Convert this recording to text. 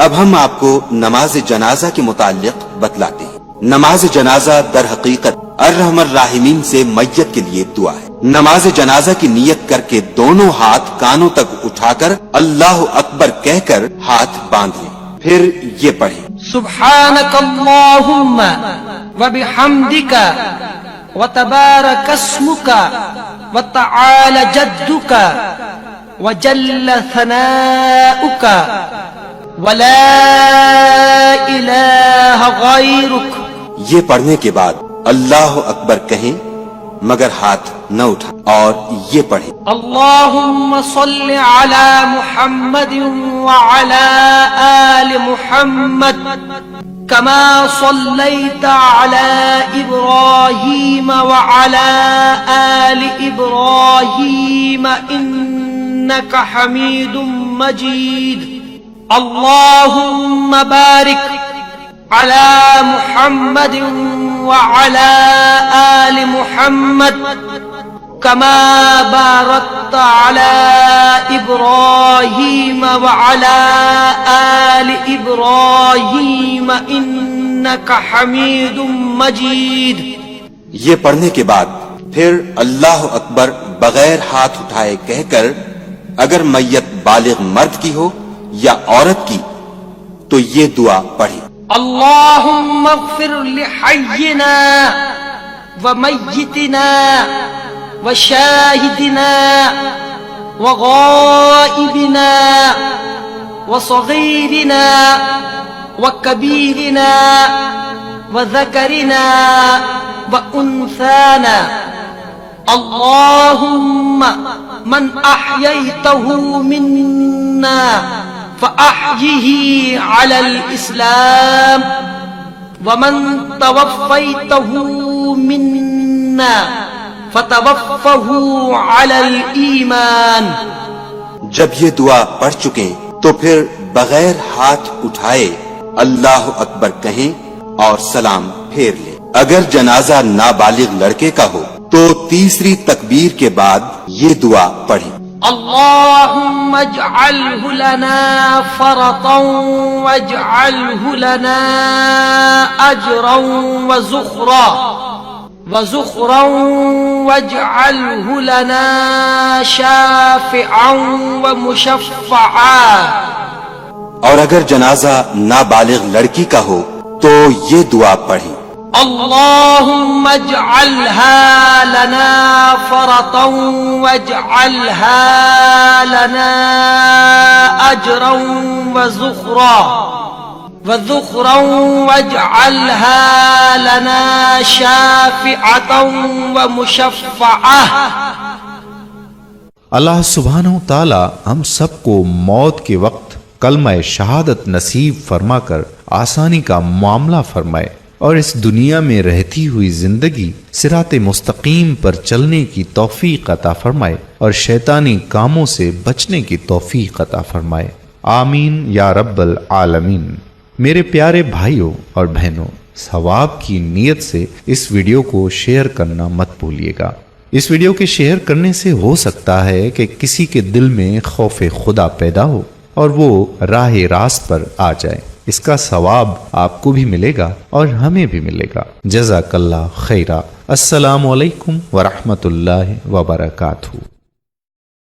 اب ہم آپ کو نماز جنازہ کے متعلق بتلاتے ہیں۔ نماز جنازہ در حقیقت الرحم الراحمین سے میت کے لیے دعا ہے۔ نماز جنازہ کی نیت کر کے دونوں ہاتھ کانوں تک اٹھا کر اللہ اکبر کہہ کر ہاتھ باندھ لیں، پھر یہ پڑھیں: سبحانک اللہم وبحمدک وتبارک اسمک وتعالی جدک وجل ثناؤک ولا الہ غیرک۔ یہ پڑھنے کے بعد اللہ اکبر کہیں مگر ہاتھ نہ اٹھا، اور یہ پڑھیں: اللہم صل علی محمد وعلی آل محمد کما صلیت علی ابراہیم وعلی آل ابراہیم انک حمید مجید۔ اللہم بارک علی محمد وعلی آل محمد کما بارکت علی ابراہیم وعلی آل ابراہیم انک حمید مجید۔ یہ پڑھنے کے بعد پھر اللہ اکبر بغیر ہاتھ اٹھائے کہہ کر اگر میت بالغ مرد کی ہو یا عورت کی تو یہ دعا پڑھی: اللہم اغفر لحینا ومیتنا وشاہدنا وغائبنا وصغیرنا وکبیرنا وذکرنا وانثانا۔ اللہم من احییتہ منا فأحیہ علی الاسلام ومن توفیتہ منا فتوفہ علی الایمان۔ جب یہ دعا پڑھ چکیں تو پھر بغیر ہاتھ اٹھائے اللہ اکبر کہیں اور سلام پھیر لیں۔ اگر جنازہ نابالغ لڑکے کا ہو تو تیسری تکبیر کے بعد یہ دعا پڑھیں: اللہم اجعلہ لنا فرطا واجعلہ لنا اجرا وزخرا واجعلہ لنا شافعا ومشفعا۔ اور اگر جنازہ نابالغ لڑکی کا ہو تو یہ دعا پڑھیں: اللہم اجعلها لنا فرطا واجعلها لنا اجرا وذخرا واجعلها لنا شافعة ومشفعة۔ اللہ سبحانہ و تعالی ہم سب کو موت کے وقت کلمہ شہادت نصیب فرما کر آسانی کا معاملہ فرمائے، اور اس دنیا میں رہتی ہوئی زندگی صراط مستقیم پر چلنے کی توفیق عطا فرمائے اور شیطانی کاموں سے بچنے کی توفیق عطا فرمائے، آمین یا رب العالمین۔ میرے پیارے بھائیوں اور بہنوں، ثواب کی نیت سے اس ویڈیو کو شیئر کرنا مت بھولیے گا۔ اس ویڈیو کے شیئر کرنے سے ہو سکتا ہے کہ کسی کے دل میں خوف خدا پیدا ہو اور وہ راہ راست پر آ جائے۔ اس کا ثواب آپ کو بھی ملے گا اور ہمیں بھی ملے گا۔ جزاک اللہ خیرہ۔ السلام علیکم ورحمۃ اللہ وبرکاتہ۔